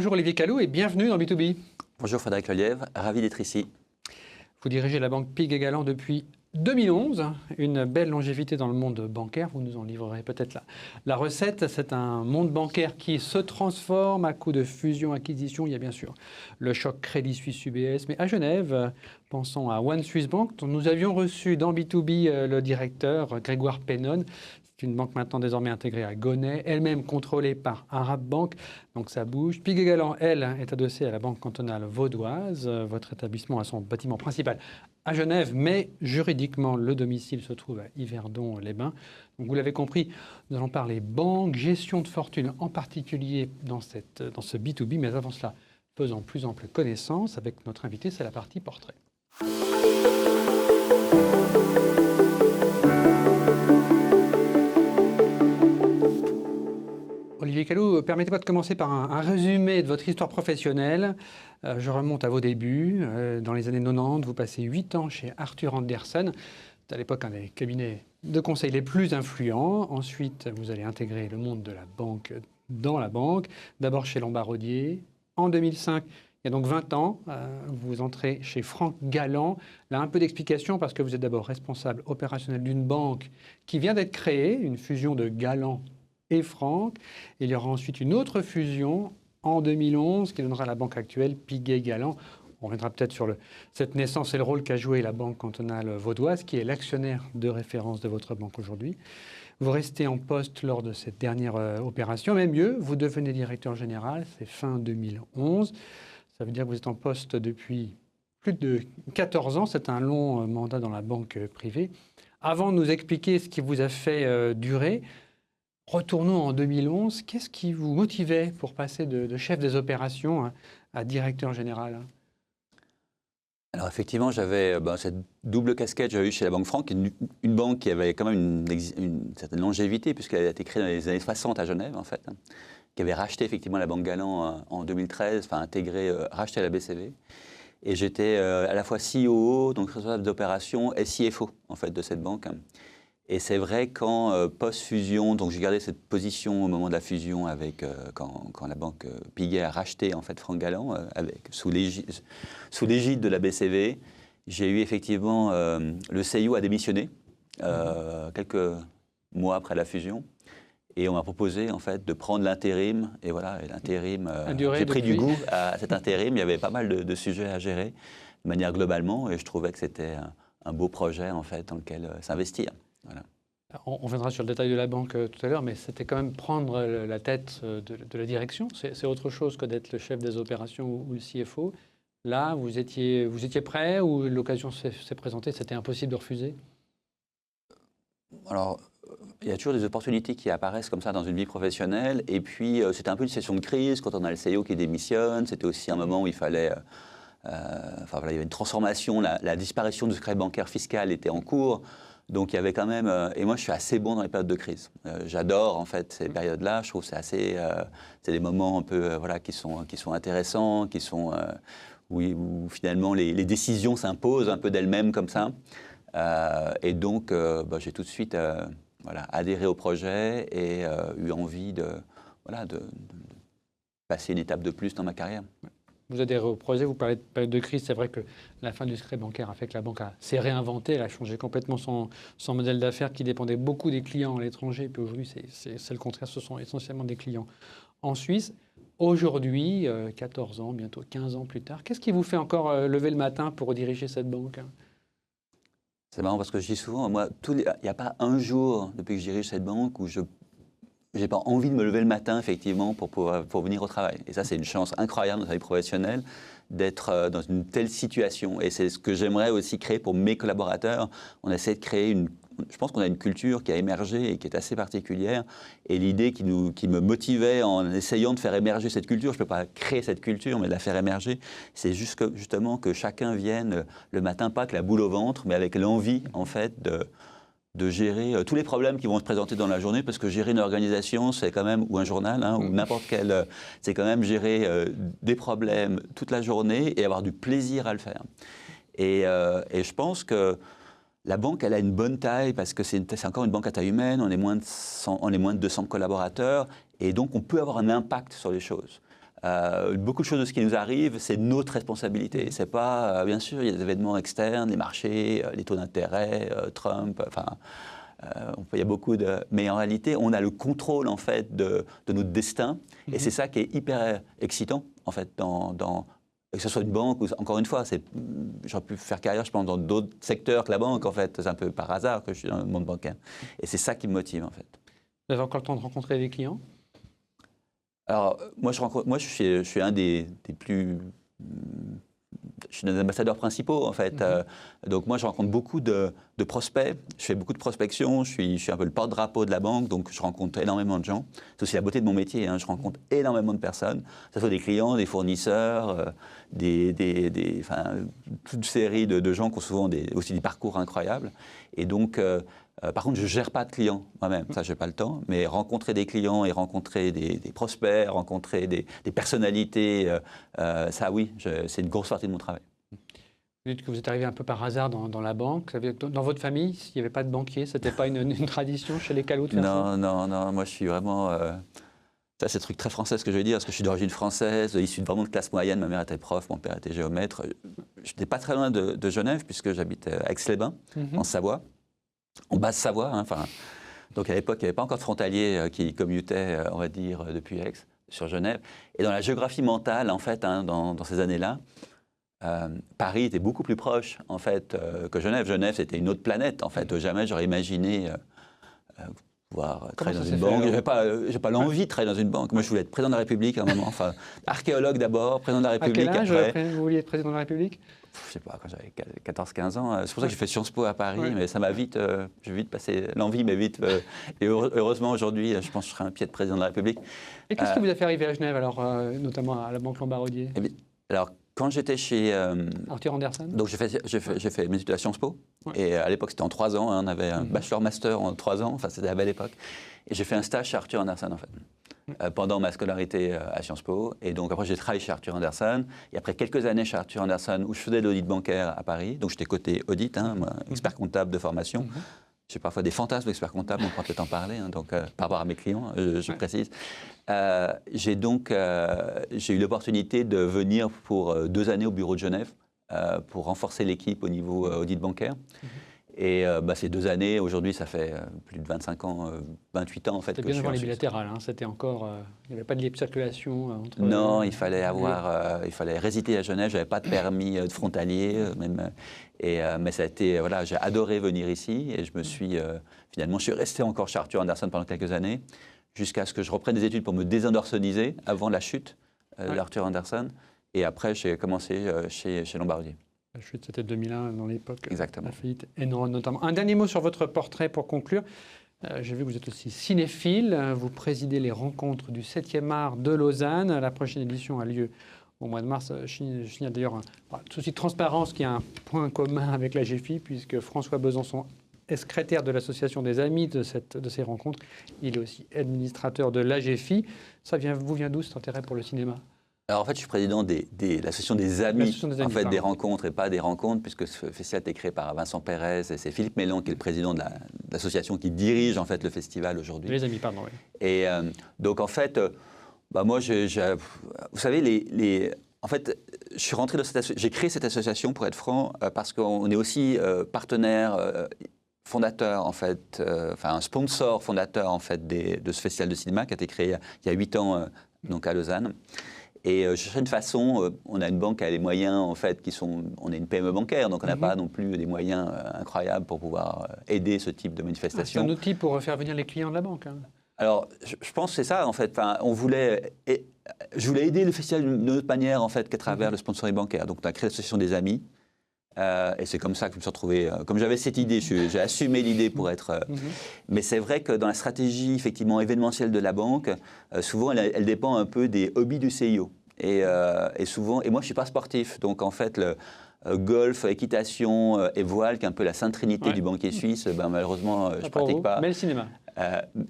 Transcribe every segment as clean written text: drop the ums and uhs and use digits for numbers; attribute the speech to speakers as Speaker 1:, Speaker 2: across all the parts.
Speaker 1: Bonjour Olivier Callot et bienvenue dans B2B.
Speaker 2: Bonjour Frédéric Lelièvre, ravi d'être ici.
Speaker 1: Vous dirigez la banque Piguet Galland depuis 2011, une belle longévité dans le monde bancaire. Vous nous en livrerez peut-être la recette. C'est un monde bancaire qui se transforme à coup de fusion-acquisition. Il y a bien sûr le choc Crédit Suisse UBS, mais à Genève, pensons à One Swiss Bank, dont nous avions reçu dans B2B le directeur Grégoire Pennon. C'est une banque maintenant désormais intégrée à Gonnet, elle-même contrôlée par Arab Bank, donc ça bouge. Piguet Galland, elle, est adossée à la banque cantonale vaudoise. Votre établissement a son bâtiment principal à Genève, mais juridiquement, le domicile se trouve à Yverdon-les-Bains. Donc vous l'avez compris, nous allons parler banque, gestion de fortune, en particulier dans ce B2B, mais avant cela, faisons plus ample connaissance avec notre invité, c'est la partie portrait. Olivier Callot, permettez-moi de commencer par un résumé de votre histoire professionnelle. Je remonte à vos débuts. Dans les années 90, vous passez 8 ans chez Arthur Andersen. C'est à l'époque un des cabinets de conseil les plus influents. Ensuite, vous allez intégrer le monde de la banque dans la banque. D'abord chez Lombard Odier. En 2005, il y a donc 20 ans, vous entrez chez Franck Galland. Là, un peu d'explication parce que vous êtes d'abord responsable opérationnel d'une banque qui vient d'être créée, une fusion de Galland et Franck. Il y aura ensuite une autre fusion en 2011 qui donnera la banque actuelle, Piguet Galland. On reviendra peut-être sur cette naissance et le rôle qu'a joué la banque cantonale vaudoise, qui est l'actionnaire de référence de votre banque aujourd'hui. Vous restez en poste lors de cette dernière opération, même mieux, vous devenez directeur général, c'est fin 2011. Ça veut dire que vous êtes en poste depuis plus de 14 ans, c'est un long mandat dans la banque privée. Avant de nous expliquer ce qui vous a fait durer, retournons en 2011. Qu'est-ce qui vous motivait pour passer de chef des opérations à directeur général?
Speaker 2: Alors effectivement, j'avais cette double casquette que j'avais eue chez la Banque Franck, une banque qui avait quand même une certaine longévité, puisqu'elle a été créée dans les années 60 à Genève, en fait, qui avait racheté effectivement la Banque Galland en 2013, enfin intégré, racheté la BCV. Et j'étais à la fois CEO, donc responsable d'opération, et CFO, en fait, de cette banque. Et c'est vrai qu'en post-fusion, donc j'ai gardé cette position au moment de la fusion avec quand la banque Piguet a racheté en fait Franck Galland sous l'égide de la BCV. J'ai eu effectivement le CIO a démissionné quelques mois après la fusion. Et on m'a proposé en fait de prendre l'intérim. Et voilà, l'intérim, j'ai pris du goût à cet intérim. Il y avait pas mal de sujets à gérer de manière globalement. Et je trouvais que c'était un beau projet en fait dans lequel s'investir. Voilà.
Speaker 1: On viendra sur le détail de la banque tout à l'heure, mais c'était quand même prendre la tête de la direction. C'est autre chose que d'être le chef des opérations ou le CFO. Là, vous étiez prêt ou l'occasion s'est présentée, c'était impossible de refuser?
Speaker 2: Alors, il y a toujours des opportunités qui apparaissent comme ça dans une vie professionnelle. Et puis, c'était un peu une session de crise quand on a le CEO qui démissionne. C'était aussi un moment où il fallait... enfin, voilà, il y avait une transformation. La disparition du secret bancaire fiscal était en cours. Donc il y avait quand même, et moi je suis assez bon dans les périodes de crise. J'adore en fait ces périodes-là. Je trouve que c'est des moments un peu voilà qui sont intéressants, où finalement les décisions s'imposent un peu d'elles-mêmes comme ça. Et donc j'ai tout de suite adhéré au projet et eu envie de passer une étape de plus dans ma carrière.
Speaker 1: Vous adhérez au projet, vous parlez de période de crise. C'est vrai que la fin du secret bancaire a fait que la banque s'est réinventée, elle a changé complètement son modèle d'affaires qui dépendait beaucoup des clients à l'étranger. Puis aujourd'hui, c'est le contraire, ce sont essentiellement des clients en Suisse. Aujourd'hui, 14 ans, bientôt 15 ans plus tard, qu'est-ce qui vous fait encore lever le matin pour diriger cette banque?
Speaker 2: C'est marrant parce que je dis souvent, moi, il n'y a pas un jour depuis que je dirige cette banque où je n'ai pas envie de me lever le matin, effectivement, pour venir au travail. Et ça, c'est une chance incroyable dans sa vie professionnelle d'être dans une telle situation. Et c'est ce que j'aimerais aussi créer pour mes collaborateurs. On essaie de créer je pense qu'on a une culture qui a émergé et qui est assez particulière. Et l'idée qui me motivait en essayant de faire émerger cette culture, je ne peux pas créer cette culture, mais de la faire émerger, c'est justement que chacun vienne le matin, pas avec la boule au ventre, mais avec l'envie, en fait, de gérer tous les problèmes qui vont se présenter dans la journée, parce que gérer une organisation, c'est quand même, ou un journal, ou n'importe quel, c'est quand même gérer des problèmes toute la journée et avoir du plaisir à le faire. Et je pense que la banque, elle a une bonne taille, parce que c'est encore une banque à taille humaine, on est moins de 200 collaborateurs, et donc on peut avoir un impact sur les choses. Beaucoup de choses de ce qui nous arrive, c'est notre responsabilité. C'est pas, bien sûr, il y a des événements externes, les marchés, les taux d'intérêt, Trump, enfin, il y a beaucoup de... Mais en réalité, on a le contrôle, en fait, de notre destin. Et c'est ça qui est hyper excitant, en fait, que ce soit une banque ou, encore une fois, j'aurais pu faire carrière, je pense, dans d'autres secteurs que la banque, en fait. C'est un peu par hasard que je suis dans le monde bancaire. Et c'est ça qui me motive, en fait.
Speaker 1: Vous avez encore le temps de rencontrer des clients?
Speaker 2: Alors, moi, je suis un des plus... Je suis un des ambassadeurs principaux, en fait. Donc, moi, je rencontre beaucoup de prospects. Je fais beaucoup de prospection. Je suis un peu le porte-drapeau de la banque. Donc, je rencontre énormément de gens. C'est aussi la beauté de mon métier. Hein. Je rencontre énormément de personnes. Que ce soit des clients, des fournisseurs, enfin, toute une série de gens qui ont souvent aussi des parcours incroyables. Et donc, par contre, je ne gère pas de clients moi-même. Ça, je n'ai pas le temps. Mais rencontrer des clients et rencontrer des prospects, rencontrer des personnalités, ça, oui, c'est une grosse partie de mon travail.
Speaker 1: Vous dites que vous êtes arrivé un peu par hasard dans la banque. Dans votre famille, s'il n'y avait pas de banquier, ce n'était pas une tradition chez les Callot de faire ça?
Speaker 2: Non. Moi, je suis vraiment... Ça, c'est un truc très français, ce que je vais dire, parce que je suis d'origine française, issu vraiment de classe moyenne. Ma mère était prof, mon père était géomètre. Je n'étais pas très loin de Genève, puisque j'habite à Aix-les-Bains, en Savoie, en Basse-Savoie. Hein, donc, à l'époque, il n'y avait pas encore de frontaliers qui commutaient, on va dire, depuis Aix, sur Genève. Et dans la géographie mentale, en fait, hein, dans ces années-là, Paris était beaucoup plus proche, en fait, que Genève. Genève, c'était une autre planète, en fait. Jamais j'aurais imaginé pouvoir travailler dans une banque. J'ai pas l'envie de travailler dans une banque. Moi, je voulais être président de la République à un moment. Enfin, archéologue d'abord, président de la République.
Speaker 1: À quel âge
Speaker 2: après.
Speaker 1: vous vouliez être président de la République?
Speaker 2: Je sais pas, quand j'avais 14-15 ans. C'est pour ça que j'ai fait Sciences Po à Paris, mais ça m'a vite, j'ai vite passé l'envie, mais vite. Et heureusement, aujourd'hui, je pense que je serai un pied de président de la République.
Speaker 1: Et qu'est-ce qui vous a fait arriver à Genève, alors, notamment à la Banque Lombardier?
Speaker 2: Alors, quand j'étais chez...
Speaker 1: Arthur Andersen.
Speaker 2: Donc, j'ai fait mes études à Sciences Po. Ouais. Et à l'époque, c'était en 3 ans. Hein, on avait un bachelor-master en 3 ans. Enfin, c'était la belle époque. Et j'ai fait un stage chez Arthur Andersen, en fait, pendant ma scolarité à Sciences Po. Et donc, après, j'ai travaillé chez Arthur Andersen. Et après quelques années chez Arthur Andersen, où je faisais de l'audit bancaire à Paris. Donc, j'étais côté audit, hein, moi, expert comptable de formation. J'ai parfois des fantasmes d'expert comptable, on pourra peut-être en parler, hein, donc, par rapport à mes clients, je précise. J'ai eu l'opportunité de venir pour 2 années au bureau de Genève pour renforcer l'équipe au niveau audit bancaire. Et ces 2 années, aujourd'hui, ça fait plus de 25 ans, 28 ans en fait.
Speaker 1: C'était bien avant les bilatérales, hein, c'était encore... il n'y avait pas de libre circulation entre...
Speaker 2: Non, il fallait il fallait résider à Genève, je n'avais pas de permis de frontalier, même... mais ça a été, voilà, j'ai adoré venir ici et finalement, je suis resté encore chez Arthur Andersen pendant quelques années, jusqu'à ce que je reprenne des études pour me désendorsoniser avant la chute d'Arthur Andersen. Et après, j'ai commencé chez Lombardier.
Speaker 1: La chute, c'était 2001 dans l'époque.
Speaker 2: Exactement.
Speaker 1: La faillite Enron notamment. Un dernier mot sur votre portrait pour conclure. J'ai vu que vous êtes aussi cinéphile. Vous présidez les rencontres du 7e art de Lausanne. La prochaine édition a lieu au mois de mars. Je signale d'ailleurs un souci de transparence qui a un point commun avec la GFI, puisque François Besançon est secrétaire de l'association des amis de ces rencontres. Il est aussi administrateur de l'AGFI. Ça vous vient d'où cet intérêt pour le cinéma?
Speaker 2: Alors en fait, je suis président de l'association des amis, en fait, des rencontres et pas des rencontres, puisque ce festival a été créé par Vincent Pérez et c'est Philippe Mélan qui est le président de l'association qui dirige en fait le festival aujourd'hui.
Speaker 1: Les amis, pardon. Oui.
Speaker 2: Et donc en fait, moi, vous savez, en fait, je suis rentré dans j'ai créé cette association pour être franc parce qu'on est aussi partenaire. Fondateur, en fait, un sponsor fondateur, en fait, de ce festival de cinéma qui a été créé il y a 8 ans, donc à Lausanne. Et je cherchais une façon, on a une banque qui a les moyens, en fait, on est une PME bancaire, donc on n'a pas non plus des moyens incroyables pour pouvoir aider ce type de manifestation.
Speaker 1: C'est un outil pour faire venir les clients de la banque. Hein.
Speaker 2: Alors, je pense que c'est ça, en fait. Je voulais aider le festival d'une autre manière, en fait, qu'à travers le sponsoring bancaire. Donc, on a créé l'association des amis. Et c'est comme ça que je me suis retrouvé. Comme j'avais cette idée, j'ai assumé l'idée pour être. Mais c'est vrai que dans la stratégie effectivement événementielle de la banque, souvent elle dépend un peu des hobbies du CIO. Et souvent, et moi je suis pas sportif, donc en fait le golf, équitation et voile, qui est un peu la sainte trinité du banquier suisse, malheureusement je pratique pas.
Speaker 1: Mais le cinéma.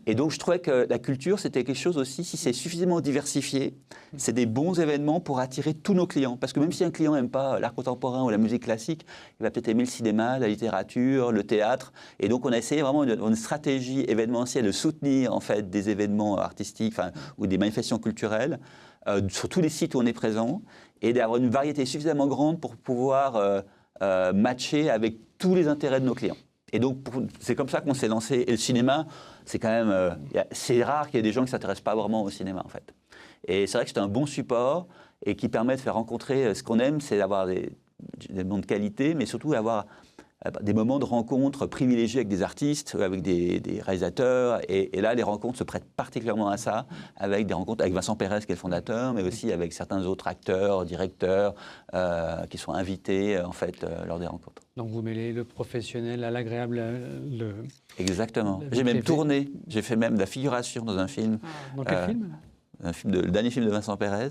Speaker 2: Et donc je trouvais que la culture c'était quelque chose aussi, si c'est suffisamment diversifié, c'est des bons événements pour attirer tous nos clients. Parce que même si un client n'aime pas l'art contemporain ou la musique classique, il va peut-être aimer le cinéma, la littérature, le théâtre. Et donc on a essayé vraiment une stratégie événementielle de soutenir en fait des événements artistiques ou des manifestations culturelles sur tous les sites où on est présent, et d'avoir une variété suffisamment grande pour pouvoir matcher avec tous les intérêts de nos clients. Et donc, c'est comme ça qu'on s'est lancé. Et le cinéma, c'est quand même... c'est rare qu'il y ait des gens qui ne s'intéressent pas vraiment au cinéma, en fait. Et c'est vrai que c'est un bon support et qui permet de faire rencontrer... Ce qu'on aime, c'est d'avoir des moments de qualité, mais surtout d'avoir des moments de rencontres privilégiés avec des artistes, avec des réalisateurs. Et là, les rencontres se prêtent particulièrement à ça, avec des rencontres avec Vincent Pérez, qui est le fondateur, mais aussi avec certains autres acteurs, directeurs, qui sont invités, en fait, lors des rencontres.
Speaker 1: Donc vous mêlez le professionnel à l'agréable.
Speaker 2: Exactement. J'ai même tourné, j'ai fait même de la figuration dans un film.
Speaker 1: Dans quel film
Speaker 2: Le dernier film de Vincent Pérez.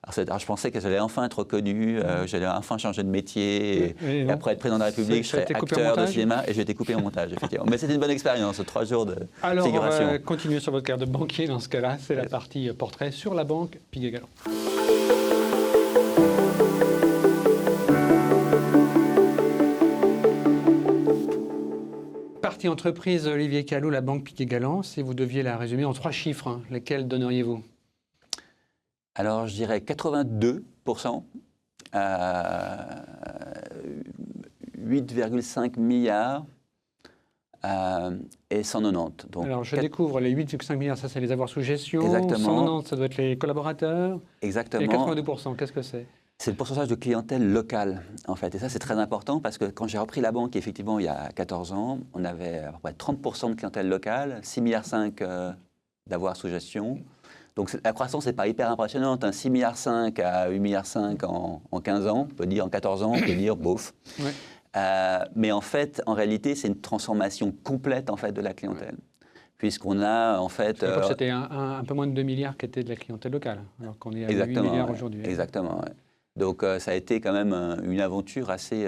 Speaker 2: Alors, je pensais que j'allais enfin être reconnu, j'allais enfin changer de métier, et après être président de la République, je serais acteur de cinéma, et j'ai été coupé au montage, effectivement. Mais c'était une bonne expérience, 3 jours de figuration.
Speaker 1: Alors, continuez sur votre carrière de banquier dans ce cas-là, c'est la partie portrait sur la banque Piguet-Galland. Partie entreprise Olivier Callot, la banque Piguet-Galland, si vous deviez la résumer en 3 chiffres, lesquels donneriez-vous?
Speaker 2: Alors, je dirais 82%, 8,5 milliards et 190. Donc,
Speaker 1: alors, je découvre les 8,5 milliards, ça c'est les avoirs sous gestion.
Speaker 2: Exactement.
Speaker 1: 190, ça doit être les collaborateurs.
Speaker 2: Exactement.
Speaker 1: Et 82%, qu'est-ce que c'est?
Speaker 2: C'est le pourcentage de clientèle locale, en fait. Et ça, c'est très important parce que quand j'ai repris la banque, effectivement, il y a 14 ans, on avait à peu près 30% de clientèle locale, 6,5 milliards d'avoirs sous gestion. Donc la croissance n'est pas hyper impressionnante, 6,5 milliards à 8,5 milliards en 15 ans, on peut dire en 14 ans, on peut dire bof. Ouais. Mais en fait, en réalité, c'est une transformation complète en fait, de la clientèle. Ouais. Puisqu'on a en fait...
Speaker 1: C'était un peu moins de 2 milliards qui étaient de la clientèle locale, alors qu'on est à 8 milliards aujourd'hui.
Speaker 2: Exactement, ouais. Donc ça a été quand même une aventure assez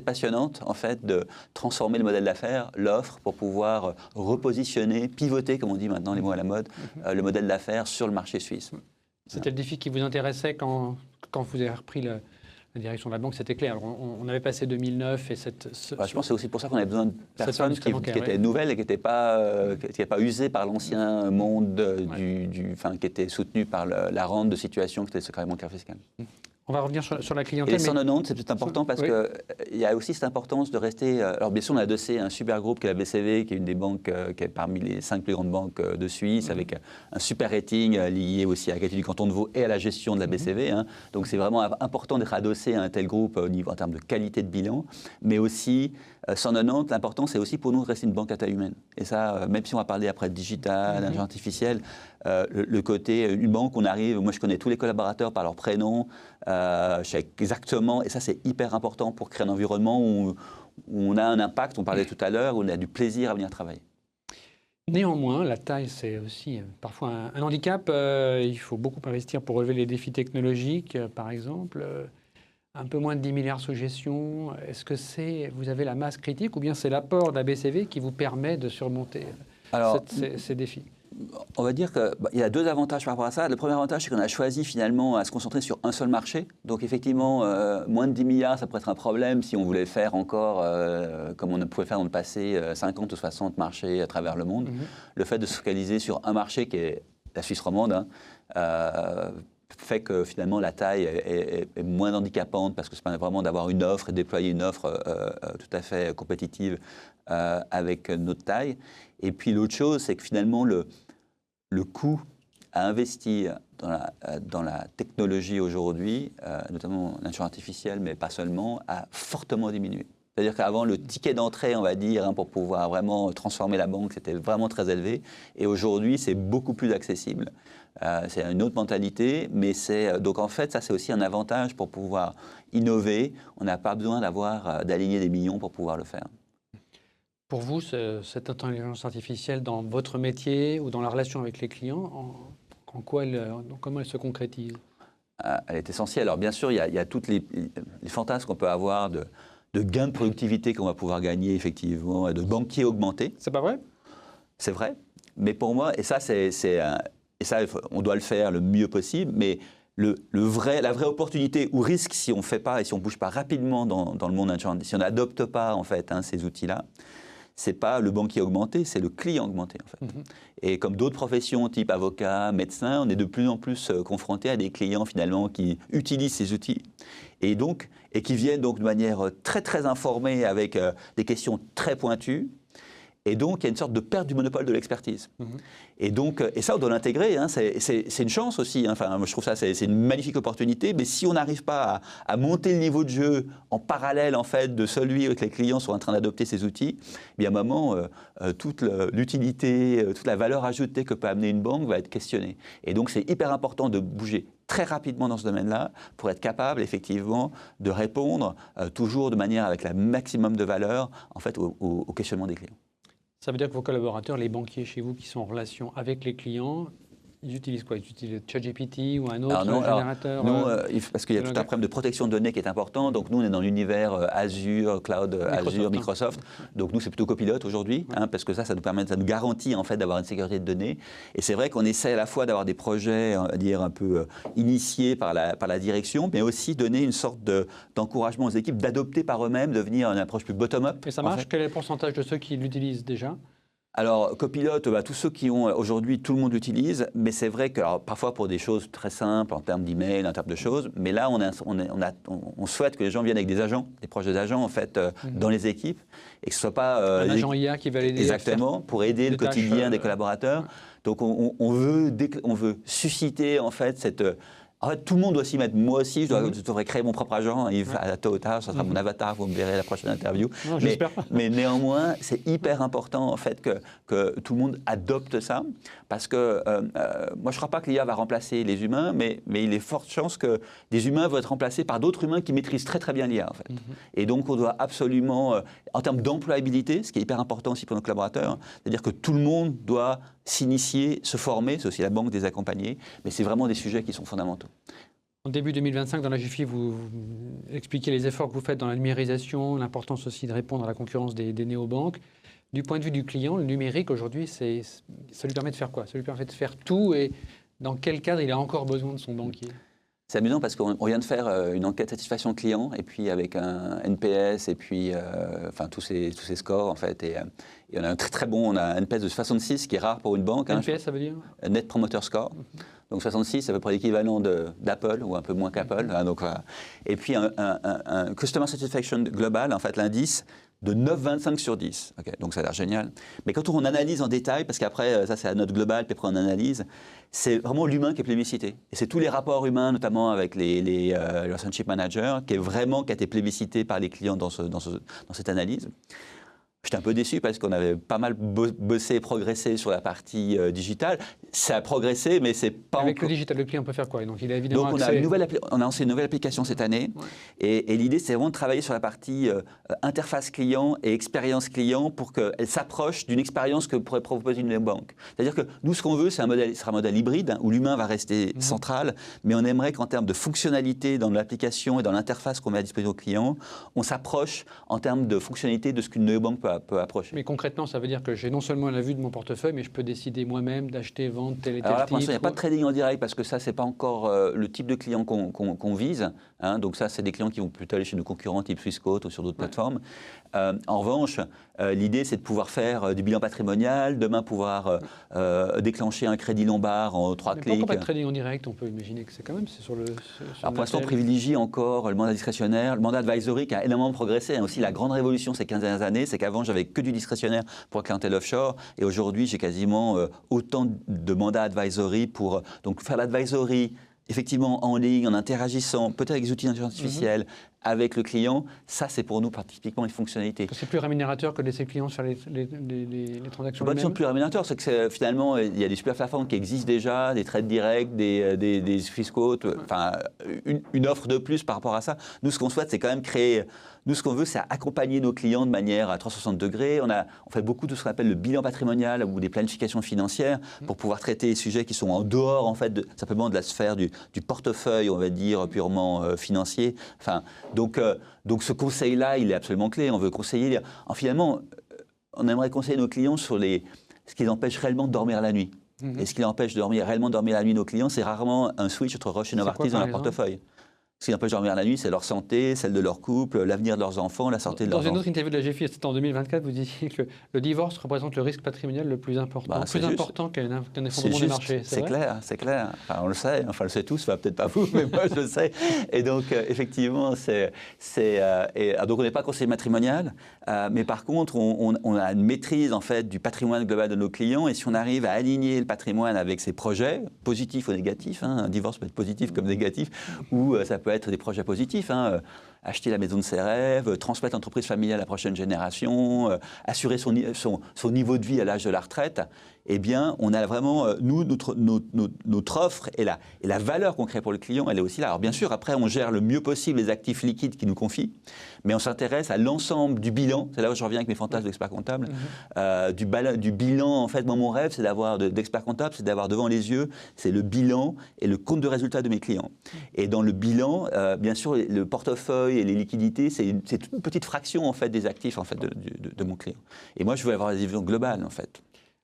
Speaker 2: passionnante en fait de transformer le modèle d'affaires, l'offre pour pouvoir repositionner, pivoter comme on dit maintenant les mots à la mode, le modèle d'affaires sur le marché suisse.
Speaker 1: C'était le défi qui vous intéressait quand vous avez repris la direction de la banque, c'était clair. Alors, on avait passé 2009 et
Speaker 2: je pense que c'est aussi pour ça qu'on avait besoin de personnes qui étaient nouvelles et qui n'étaient pas usées par l'ancien monde, qui étaient soutenues par la rente de situation qui était le secret bancaire fiscal.
Speaker 1: On va revenir sur la clientèle.
Speaker 2: Et les 190, c'est peut-être important parce qu'il y a aussi cette importance de rester... Alors bien sûr, on a adossé un super groupe qui est la BCV, qui est une des banques qui est parmi les 5 plus grandes banques de Suisse, avec un super rating lié aussi à la qualité du canton de Vaud et à la gestion de la BCV. Donc c'est vraiment important d'être adossé à un tel groupe au niveau, en termes de qualité de bilan, mais aussi 190, l'important c'est aussi pour nous de rester une banque à taille humaine. Et ça, même si on va parler après de digital, d'intelligence artificielle, le côté, une banque, on arrive, moi je connais tous les collaborateurs par leur prénom, je sais exactement, et ça c'est hyper important pour créer un environnement où on a un impact, on parlait tout à l'heure, où on a du plaisir à venir travailler.
Speaker 1: Néanmoins, la taille, c'est aussi parfois un handicap. Il faut beaucoup investir pour relever les défis technologiques, par exemple. Un peu moins de 10 milliards sous gestion. Est-ce que vous avez la masse critique ou bien c'est l'apport de la BCV qui vous permet de surmonter ces défis?
Speaker 2: On va dire qu'il y a 2 avantages par rapport à ça. Le premier avantage, c'est qu'on a choisi finalement à se concentrer sur un seul marché. Donc effectivement, moins de 10 milliards, ça pourrait être un problème si on voulait faire encore, comme on pouvait faire dans le passé, 50 ou 60 marchés à travers le monde. Le fait de se focaliser sur un marché qui est la Suisse romande, fait que finalement la taille est moins handicapante parce que ça permet vraiment d'avoir une offre et déployer une offre tout à fait compétitive avec notre taille. Et puis l'autre chose, c'est que finalement le coût à investir dans la technologie aujourd'hui, notamment l'intelligence artificielle, mais pas seulement, a fortement diminué. C'est-à-dire qu'avant, le ticket d'entrée, on va dire, pour pouvoir vraiment transformer la banque, c'était vraiment très élevé. Et aujourd'hui, c'est beaucoup plus accessible. C'est une autre mentalité, mais donc en fait, ça c'est aussi un avantage pour pouvoir innover. On n'a pas besoin d'aligner des millions pour pouvoir le faire.
Speaker 1: Pour vous, cette intelligence artificielle dans votre métier ou dans la relation avec les clients, comment elle se concrétise?
Speaker 2: Elle est essentielle. Alors bien sûr, il y a toutes les fantasmes qu'on peut avoir de gains de productivité qu'on va pouvoir gagner effectivement, de banquiers augmentés.
Speaker 1: C'est pas vrai?
Speaker 2: C'est vrai, mais pour moi, et ça on doit le faire le mieux possible, mais la vraie opportunité ou risque si on ne fait pas et si on ne bouge pas rapidement dans le monde, si on n'adopte pas en fait ces outils-là, c'est pas le banquier augmenté, c'est le client augmenté en fait. Et comme d'autres professions, type avocat, médecin, on est de plus en plus confronté à des clients finalement qui utilisent ces outils et qui viennent donc de manière très très informée avec des questions très pointues. Et donc, il y a une sorte de perte du monopole de l'expertise. Et ça, on doit l'intégrer. Hein, c'est une chance aussi. Hein. Enfin, moi, je trouve ça, c'est une magnifique opportunité. Mais si on n'arrive pas à monter le niveau de jeu en parallèle, en fait, de celui que les clients sont en train d'adopter ces outils, eh bien, à un moment, toute l'utilité, toute la valeur ajoutée que peut amener une banque va être questionnée. Et donc, c'est hyper important de bouger très rapidement dans ce domaine-là pour être capable, effectivement, de répondre toujours de manière avec la maximum de valeur, en fait, au questionnement des clients.
Speaker 1: Ça veut dire que vos collaborateurs, les banquiers chez vous qui sont en relation avec les clients, ils utilisent quoi? Ils utilisent ChatGPT ou un autre générateur?
Speaker 2: Nous, parce qu'il y a tout un problème de protection de données qui est important. Donc nous, on est dans l'univers Azure, Cloud Azure, Microsoft. Donc nous, c'est plutôt Copilot aujourd'hui, parce que ça nous permet, ça nous garantit en fait d'avoir une sécurité de données. Et c'est vrai qu'on essaie à la fois d'avoir des projets, on va dire un peu initiés par la direction, mais aussi donner une sorte d'encouragement aux équipes d'adopter par eux-mêmes, de venir une approche plus bottom-up.
Speaker 1: Et ça marche? Quel est le pourcentage de ceux qui l'utilisent déjà?
Speaker 2: Alors, Copilot, tous ceux qui ont aujourd'hui, tout le monde l'utilise, mais c'est vrai que alors, parfois pour des choses très simples, en termes d'email, en termes de choses, mais là, on souhaite que les gens viennent avec des agents, des proches d'agents, en fait, dans les équipes, et que ce ne soit pas...
Speaker 1: un agent IA qui va l'aider.
Speaker 2: Exactement, pour aider le quotidien des collaborateurs. Donc, on veut susciter, en fait, cette... En fait, tout le monde doit s'y mettre. Moi aussi, je devrais créer mon propre agent. À tôt ou tard, ça sera mon avatar, vous me verrez à la prochaine interview.
Speaker 1: Non,
Speaker 2: mais néanmoins, c'est hyper important en fait, que tout le monde adopte ça. Parce que moi, je ne crois pas que l'IA va remplacer les humains, mais il est forte chance que des humains vont être remplacés par d'autres humains qui maîtrisent très très bien l'IA. En fait. Et donc, on doit absolument, en termes d'employabilité, ce qui est hyper important aussi pour nos collaborateurs, c'est-à-dire que tout le monde doit s'initier, se former, c'est aussi la banque des accompagnés, mais c'est vraiment des sujets qui sont fondamentaux.
Speaker 1: En début 2025, dans la GFI, vous expliquez les efforts que vous faites dans la numérisation, l'importance aussi de répondre à la concurrence des néobanques. Du point de vue du client, le numérique aujourd'hui, ça lui permet de faire quoi? Ça lui permet de faire tout, et dans quel cadre il a encore besoin de son banquier?
Speaker 2: C'est amusant parce qu'on vient de faire une enquête satisfaction client, et puis avec un NPS, et puis enfin, tous ces scores en fait, et on a un très très bon, on a un NPS de 66 qui est rare pour une banque.
Speaker 1: NPS, ça veut dire
Speaker 2: Net Promoter Score. Donc 66, c'est à peu près l'équivalent d'Apple, ou un peu moins qu'Apple. Donc, voilà. Et puis un Customer Satisfaction global, en fait l'indice, de 9,25 sur 10. Okay, donc ça a l'air génial. Mais quand on analyse en détail, parce qu'après, ça c'est la note globale, puis après on analyse, c'est vraiment l'humain qui est plébiscité. Et c'est tous les rapports humains, notamment avec les relationship managers, qui a été plébiscité par les clients dans cette analyse. J'étais un peu déçu parce qu'on avait pas mal bossé et progressé sur la partie digitale. Ça a progressé, mais c'est pas
Speaker 1: Avec le digital, le client peut faire quoi? Donc, il a évidemment
Speaker 2: on a lancé une nouvelle application cette année. Ouais. Et l'idée, c'est vraiment de travailler sur la partie interface client et expérience client pour qu'elle s'approche d'une expérience que pourrait proposer une banque. C'est-à-dire que nous, ce qu'on veut, c'est sera un modèle hybride, hein, où l'humain va rester central, mais on aimerait qu'en termes de fonctionnalité dans l'application et dans l'interface qu'on met à disposition au client, on s'approche en termes de fonctionnalité de ce qu'une néobanque peut approcher.
Speaker 1: Mais concrètement, ça veut dire que j'ai non seulement la vue de mon portefeuille, mais je peux décider moi-même d'acheter, vendre tel et tel titre.
Speaker 2: Pour l'instant, il n'y a pas de trading en direct parce que ça, c'est pas encore le type de client qu'on vise. Hein, donc ça, c'est des clients qui vont plutôt aller chez nos concurrents type Swissquote ou sur d'autres plateformes. En revanche, l'idée, c'est de pouvoir faire du bilan patrimonial, demain pouvoir déclencher un crédit lombard en 3 clics.
Speaker 1: Pourquoi pas de trading en direct? On peut imaginer que c'est quand même sur le...
Speaker 2: Alors pour l'instant, on privilégie encore le mandat discrétionnaire, le mandat advisory qui a énormément progressé. Aussi, la grande révolution ces 15 dernières années, c'est qu'avant, j'avais que du discrétionnaire pour la clientèle offshore. Et aujourd'hui, j'ai quasiment autant de mandats advisory pour donc faire l'advisory, effectivement en ligne, en interagissant, peut-être avec des outils d'intelligence artificielle, avec le client. Ça, c'est pour nous typiquement une fonctionnalité.
Speaker 1: C'est plus rémunérateur que de laisser le client faire les transactions lui-même?
Speaker 2: C'est plus rémunérateur, c'est que finalement, il y a des super plateformes qui existent déjà, des trades directs, des Swissquote, enfin, une offre de plus par rapport à ça. Nous, ce qu'on souhaite, c'est quand même créer... Nous, ce qu'on veut, c'est accompagner nos clients de manière à 360 degrés. On fait beaucoup de ce qu'on appelle le bilan patrimonial ou des planifications financières pour pouvoir traiter les sujets qui sont en dehors, en fait, simplement de la sphère du portefeuille, on va dire, purement financier. Enfin, donc ce conseil-là, il est absolument clé. On veut conseiller... Finalement, on aimerait conseiller nos clients sur ce qui les empêche réellement de dormir la nuit. Et ce qui les empêche de réellement dormir la nuit, nos clients, c'est rarement un switch entre Roche et Novartis dans leur portefeuille. Ce qui empêche de dormir la nuit, c'est leur santé, celle de leur couple, l'avenir de leurs enfants, la santé de leurs enfants.
Speaker 1: Dans une autre interview de la GFI, c'était en 2024, vous disiez que le divorce représente le risque patrimonial le plus important, plus important qu'un effondrement des marchés.
Speaker 2: C'est clair, c'est clair. Enfin, on le sait, enfin, on le sait tous, enfin, peut-être pas vous, mais moi je le sais. Et donc, effectivement, donc on n'est pas conseiller matrimonial, mais par contre, on a une maîtrise en fait, du patrimoine global de nos clients, et si on arrive à aligner le patrimoine avec ses projets, positifs ou négatifs, un divorce peut être positif comme négatif, ou ça peut être des projets positifs, acheter la maison de ses rêves, transmettre l'entreprise familiale à la prochaine génération, assurer son niveau de vie à l'âge de la retraite, eh bien, on a vraiment, nous, notre offre et la valeur qu'on crée pour le client, elle est aussi là. Alors bien sûr, après, on gère le mieux possible les actifs liquides qu'il nous confie, mais on s'intéresse à l'ensemble du bilan. C'est là où je reviens avec mes fantasmes d'expert comptable. Du bilan, en fait, moi, mon rêve, c'est d'avoir d'expert comptable, c'est d'avoir devant les yeux, c'est le bilan et le compte de résultat de mes clients. Et dans le bilan, bien sûr, le portefeuille et les liquidités, c'est une petite fraction, en fait, des actifs, en fait, de mon client. Et moi, je veux avoir des visions globales, en fait.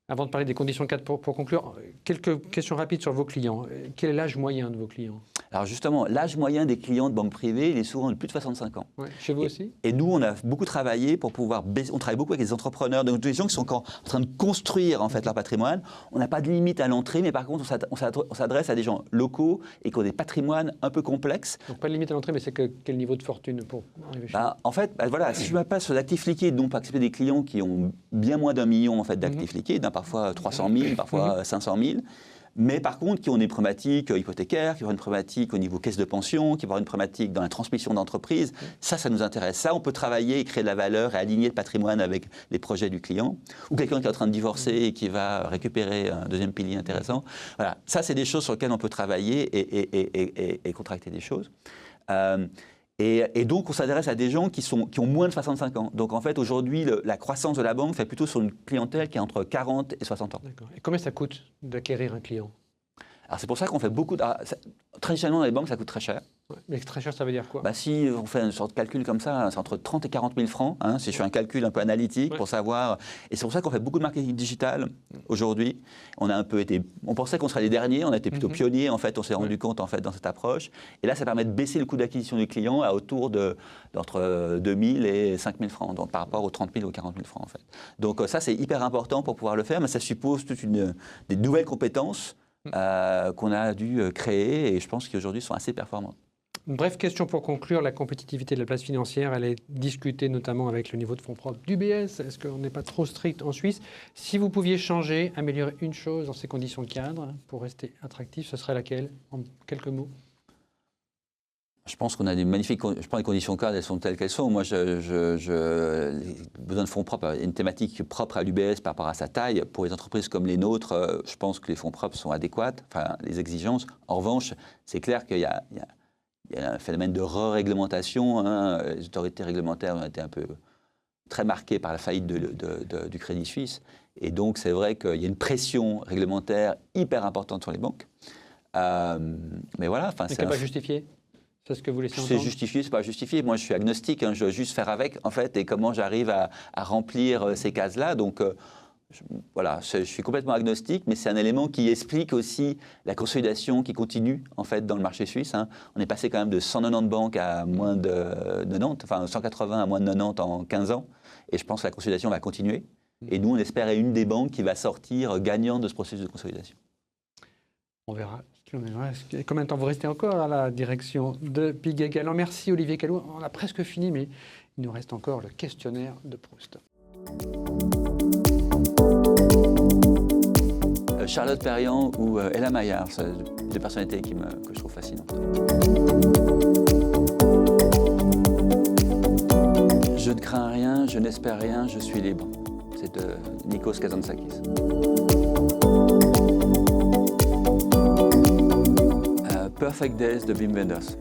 Speaker 1: Avant de parler des conditions cadres, pour conclure, quelques questions rapides sur vos clients. Quel est l'âge moyen de vos clients? Alors justement, l'âge moyen des clients de banque privée, il est souvent de plus de 65 ans. Ouais, chez vous aussi? Et nous, on a beaucoup travaillé pour pouvoir baisser. On travaille beaucoup avec les entrepreneurs, donc des gens qui sont encore en train de construire en fait leur patrimoine. On n'a pas de limite à l'entrée, mais par contre, on s'adresse à des gens locaux et qui ont des patrimoines un peu complexes. Donc pas de limite à l'entrée, mais c'est quel niveau de fortune pour arriver chez vous? En fait, voilà, si je me passe sur l'actif liquide, donc pour accepter des clients qui ont bien moins d'1 million en fait, d'actifs liquides, parfois 300 000, parfois 500 000, mais par contre qui ont des problématiques hypothécaires, qui ont une problématique au niveau caisse de pension, qui ont une problématique dans la transmission d'entreprise, ça nous intéresse. Ça, on peut travailler et créer de la valeur et aligner le patrimoine avec les projets du client. Ou quelqu'un qui est en train de divorcer et qui va récupérer un deuxième pilier intéressant. Voilà, ça, c'est des choses sur lesquelles on peut travailler et contracter des choses. Et donc, on s'adresse à des gens qui ont moins de 65 ans. Donc, en fait, aujourd'hui, la croissance de la banque fait plutôt sur une clientèle qui est entre 40 et 60 ans. D'accord. Et combien ça coûte d'acquérir un client?
Speaker 2: Alors, c'est pour ça qu'on fait beaucoup de... Traditionnellement, dans les banques, ça coûte très cher.
Speaker 1: Ouais, mais très cher, ça veut dire quoi?
Speaker 2: Si on fait une sorte de calcul comme ça, c'est entre 30 et 40 000 francs, si je fais un calcul un peu analytique pour savoir. Et c'est pour ça qu'on fait beaucoup de marketing digital aujourd'hui. On pensait qu'on serait les derniers, on a été plutôt pionniers, en fait, on s'est rendu compte en fait, dans cette approche. Et là, ça permet de baisser le coût d'acquisition du client à autour d'entre 2 000 et 5 000 francs, donc par rapport aux 30 000 ou 40 000 francs en fait. Donc ça, c'est hyper important pour pouvoir le faire, mais ça suppose des nouvelles compétences qu'on a dû créer et je pense qu'aujourd'hui sont assez performantes.
Speaker 1: Une brève question pour conclure. La compétitivité de la place financière, elle est discutée notamment avec le niveau de fonds propres d'UBS. Est-ce qu'on n'est pas trop strict en Suisse? Si vous pouviez changer, améliorer une chose dans ces conditions de cadre pour rester attractif, ce serait laquelle, en quelques mots?
Speaker 2: Je pense qu'on a des magnifiques... Je prends les conditions cadres, elles sont telles qu'elles sont. Moi, les besoins de fonds propres, une thématique propre à l'UBS par rapport à sa taille. Pour les entreprises comme les nôtres, je pense que les fonds propres sont adéquats, enfin, les exigences. En revanche, c'est clair qu'il y a un phénomène de re-réglementation. Les autorités réglementaires ont été très marquées par la faillite du Crédit Suisse. Et donc, c'est vrai qu'il y a une pression réglementaire hyper importante sur les banques. Mais voilà.
Speaker 1: Mais c'est pas justifié? C'est ce que vous laissez entendre?
Speaker 2: C'est justifié, c'est pas justifié. Moi, je suis agnostique. Je veux juste faire avec, en fait, et comment j'arrive à remplir ces cases-là. Donc, voilà, je suis complètement agnostique, mais c'est un élément qui explique aussi la consolidation qui continue en fait dans le marché suisse. On est passé quand même de 190 banques à moins de 90, enfin 180 à moins de 90 en 15 ans, et je pense que la consolidation va continuer. Et nous, on espère être une des banques qui va sortir gagnant de ce processus de consolidation.
Speaker 1: On verra. Combien de temps vous restez encore à la direction de Piguet Galland? Merci Olivier Callot. On a presque fini, mais il nous reste encore le questionnaire de Proust.
Speaker 2: Charlotte Perriand ou Ella Maillard, c'est deux personnalités que je trouve fascinantes. Je ne crains rien, je n'espère rien, je suis libre. C'est de Nikos Kazantzakis. Perfect Days de Wim Wenders.